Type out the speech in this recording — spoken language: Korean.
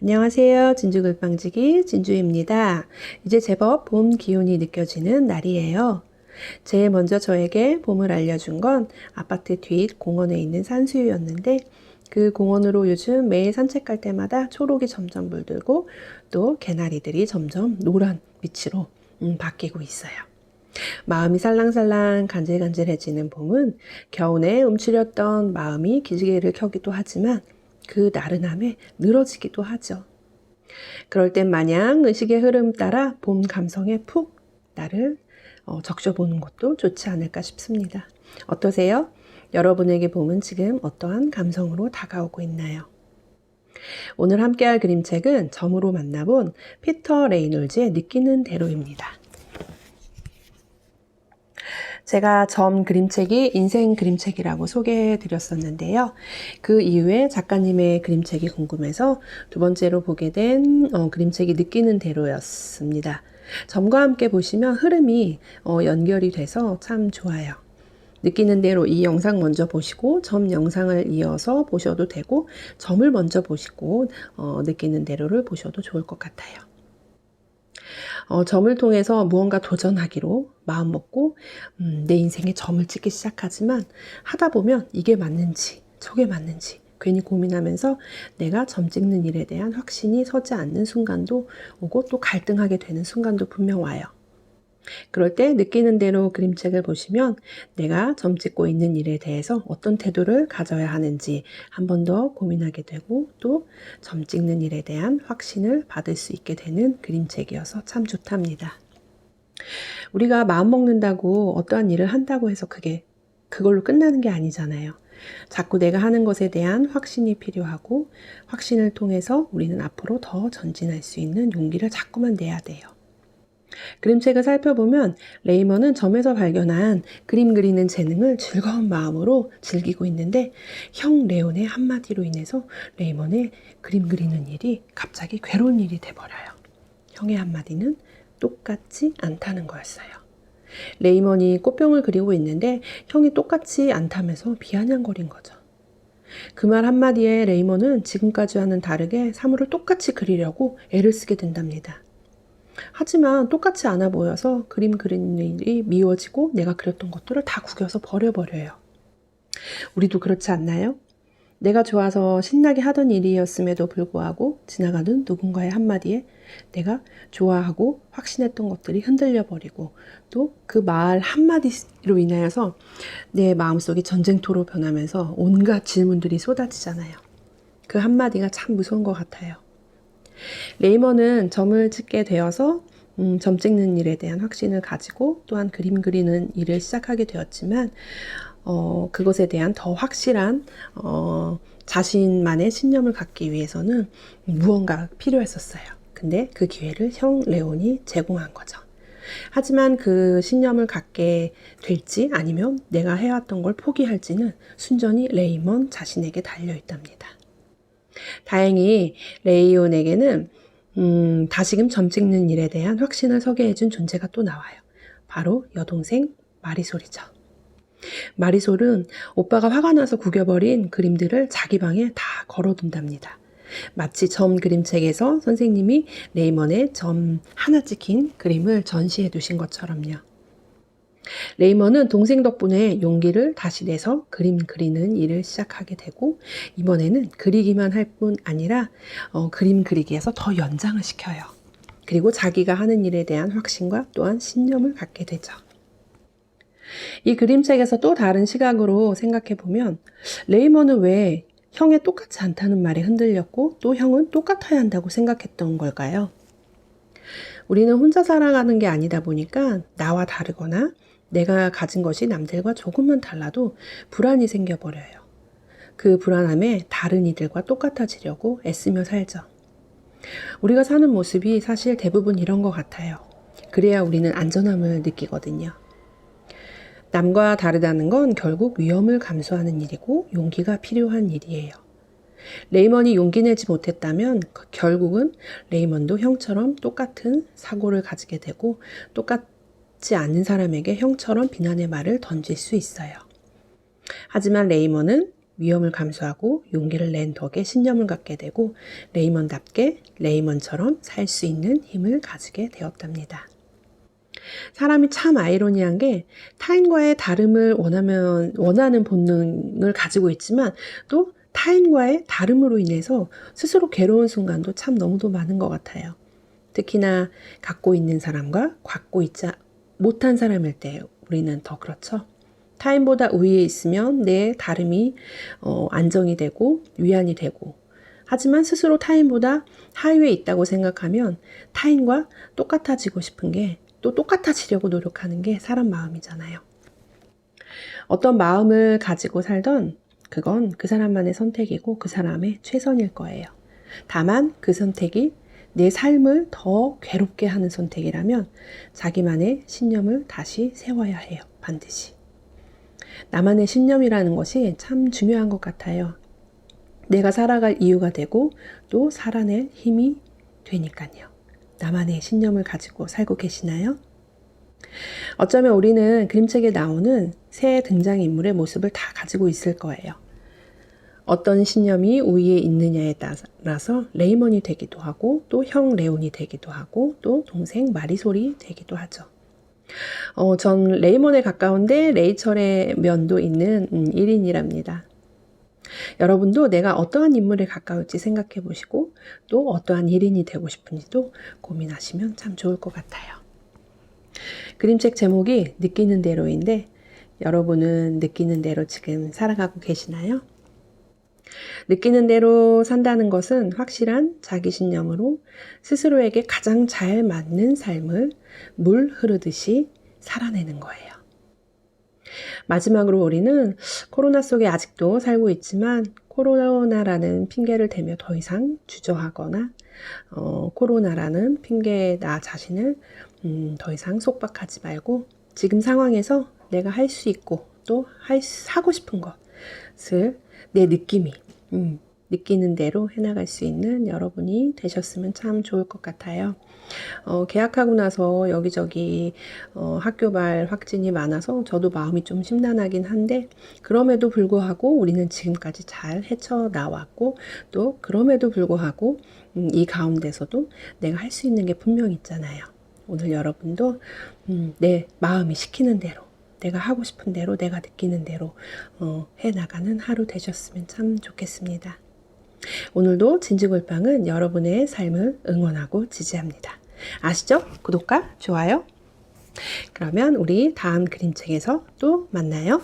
안녕하세요. 진주글빵지기 진주입니다. 이제 제법 봄 기운이 느껴지는 날이에요. 제일 먼저 저에게 봄을 알려준 건 아파트 뒷 공원에 있는 산수유였는데 그 공원으로 요즘 매일 산책할 때마다 초록이 점점 물들고 또 개나리들이 점점 노란 빛으로 바뀌고 있어요. 마음이 살랑살랑 간질간질해지는 봄은 겨우내 움츠렸던 마음이 기지개를 켜기도 하지만 그 나른함에 늘어지기도 하죠. 그럴 땐 마냥 의식의 흐름 따라 봄 감성에 푹 나를 적셔보는 것도 좋지 않을까 싶습니다. 어떠세요? 여러분에게 봄은 지금 어떠한 감성으로 다가오고 있나요? 오늘 함께할 그림책은 점으로 만나본 피터 레이놀즈의 느끼는 대로입니다. 제가 점 그림책이 인생 그림책이라고 소개해 드렸었는데요. 그 이후에 작가님의 그림책이 궁금해서 두 번째로 보게 된 그림책이 느끼는 대로였습니다. 점과 함께 보시면 흐름이 연결이 돼서 참 좋아요. 느끼는 대로 이 영상 먼저 보시고 점 영상을 이어서 보셔도 되고 점을 먼저 보시고 느끼는 대로를 보셔도 좋을 것 같아요. 점을 통해서 무언가 도전하기로 마음먹고 내 인생에 점을 찍기 시작하지만 하다 보면 이게 맞는지 저게 맞는지 괜히 고민하면서 내가 점 찍는 일에 대한 확신이 서지 않는 순간도 오고 또 갈등하게 되는 순간도 분명 와요. 그럴 때 느끼는 대로 그림책을 보시면 내가 점 찍고 있는 일에 대해서 어떤 태도를 가져야 하는지 한 번 더 고민하게 되고 또 점 찍는 일에 대한 확신을 받을 수 있게 되는 그림책이어서 참 좋답니다. 우리가 마음 먹는다고 어떠한 일을 한다고 해서 그걸로 끝나는 게 아니잖아요. 자꾸 내가 하는 것에 대한 확신이 필요하고 확신을 통해서 우리는 앞으로 더 전진할 수 있는 용기를 자꾸만 내야 돼요. 그림책을 살펴보면 레이먼은 점에서 발견한 그림 그리는 재능을 즐거운 마음으로 즐기고 있는데 형 레온의 한마디로 인해서 레이먼의 그림 그리는 일이 갑자기 괴로운 일이 돼버려요. 형의 한마디는 똑같지 않다는 거였어요. 레이먼이 꽃병을 그리고 있는데 형이 똑같이 않다면서 비아냥거린 거죠. 그 말 한마디에 레이먼은 지금까지와는 다르게 사물을 똑같이 그리려고 애를 쓰게 된답니다. 하지만 똑같이 않아 보여서 그림 그리는 일이 미워지고 내가 그렸던 것들을 다 구겨서 버려버려요. 우리도 그렇지 않나요? 내가 좋아서 신나게 하던 일이었음에도 불구하고 지나가는 누군가의 한마디에 내가 좋아하고 확신했던 것들이 흔들려 버리고 또 그 말 한마디로 인하여서 내 마음속이 전쟁터로 변하면서 온갖 질문들이 쏟아지잖아요. 그 한마디가 참 무서운 것 같아요. 레이먼은 점을 찍게 되어서 점 찍는 일에 대한 확신을 가지고 또한 그림 그리는 일을 시작하게 되었지만 그것에 대한 더 확실한 자신만의 신념을 갖기 위해서는 무언가 필요했었어요. 근데 그 기회를 형 레온이 제공한 거죠. 하지만 그 신념을 갖게 될지 아니면 내가 해왔던 걸 포기할지는 순전히 레이먼 자신에게 달려있답니다. 다행히 레이온에게는 다시금 점 찍는 일에 대한 확신을 서게 해준 존재가 또 나와요. 바로 여동생 마리솔이죠. 마리솔은 오빠가 화가 나서 구겨버린 그림들을 자기 방에 다 걸어둔답니다. 마치 점 그림책에서 선생님이 레이먼의 점 하나 찍힌 그림을 전시해 두신 것처럼요. 레이먼은 동생 덕분에 용기를 다시 내서 그림 그리는 일을 시작하게 되고 이번에는 그리기만 할 뿐 아니라 그림 그리기에서 더 연장을 시켜요. 그리고 자기가 하는 일에 대한 확신과 또한 신념을 갖게 되죠. 이 그림책에서 또 다른 시각으로 생각해 보면 레이먼은 왜 형의 똑같지 않다는 말에 흔들렸고 또 형은 똑같아야 한다고 생각했던 걸까요? 우리는 혼자 살아가는 게 아니다 보니까 나와 다르거나 내가 가진 것이 남들과 조금만 달라도 불안이 생겨버려요. 그 불안함에 다른 이들과 똑같아지려고 애쓰며 살죠. 우리가 사는 모습이 사실 대부분 이런 것 같아요. 그래야 우리는 안전함을 느끼거든요. 남과 다르다는 건 결국 위험을 감수하는 일이고 용기가 필요한 일이에요. 레이먼이 용기 내지 못했다면 결국은 레이먼도 형처럼 똑같은 사고를 가지게 되고 똑같지 않은 사람에게 형처럼 비난의 말을 던질 수 있어요. 하지만 레이먼은 위험을 감수하고 용기를 낸 덕에 신념을 갖게 되고 레이먼답게 레이먼처럼 살 수 있는 힘을 가지게 되었답니다. 사람이 참 아이러니한 게 타인과의 다름을 원하는 본능을 가지고 있지만 또 타인과의 다름으로 인해서 스스로 괴로운 순간도 참 너무도 많은 것 같아요. 특히나 갖고 있는 사람과 갖고 있지 못한 사람일 때 우리는 더 그렇죠. 타인보다 우위에 있으면 내 다름이 안정이 되고 위안이 되고, 하지만 스스로 타인보다 하위에 있다고 생각하면 타인과 똑같아지고 싶은 게, 또 똑같아지려고 노력하는 게 사람 마음이잖아요. 어떤 마음을 가지고 살던 그건 그 사람만의 선택이고 그 사람의 최선일 거예요. 다만 그 선택이 내 삶을 더 괴롭게 하는 선택이라면 자기만의 신념을 다시 세워야 해요. 반드시. 나만의 신념이라는 것이 참 중요한 것 같아요. 내가 살아갈 이유가 되고 또 살아낼 힘이 되니까요. 나만의 신념을 가지고 살고 계시나요? 어쩌면 우리는 그림책에 나오는 새 등장인물의 모습을 다 가지고 있을 거예요. 어떤 신념이 우위에 있느냐에 따라서 레이먼이 되기도 하고 또 형 레온이 되기도 하고 또 동생 마리솔이 되기도 하죠. 전 레이먼에 가까운데 레이첼의 면도 있는 1인이랍니다. 여러분도 내가 어떠한 인물에 가까울지 생각해 보시고 또 어떠한 1인이 되고 싶은지도 고민하시면 참 좋을 것 같아요. 그림책 제목이 느끼는 대로인데 여러분은 느끼는 대로 지금 살아가고 계시나요? 느끼는 대로 산다는 것은 확실한 자기 신념으로 스스로에게 가장 잘 맞는 삶을 물 흐르듯이 살아내는 거예요. 마지막으로 우리는 코로나 속에 아직도 살고 있지만 코로나라는 핑계를 대며 더 이상 주저하거나 코로나라는 핑계에 나 자신을 더 이상 속박하지 말고 지금 상황에서 내가 할 수 있고 또 하고 싶은 것을 내 느낌이 느끼는 대로 해나갈 수 있는 여러분이 되셨으면 참 좋을 것 같아요. 개학하고 나서 여기저기 학교발 확진이 많아서 저도 마음이 좀 심란하긴 한데 그럼에도 불구하고 우리는 지금까지 잘 헤쳐나왔고 또 그럼에도 불구하고 이 가운데서도 내가 할 수 있는 게 분명히 있잖아요. 오늘 여러분도 내 마음이 시키는 대로 내가 하고 싶은 대로 내가 느끼는 대로 해나가는 하루 되셨으면 참 좋겠습니다. 오늘도 진지골방은 여러분의 삶을 응원하고 지지합니다. 아시죠? 구독과 좋아요. 그러면 우리 다음 그림책에서 또 만나요.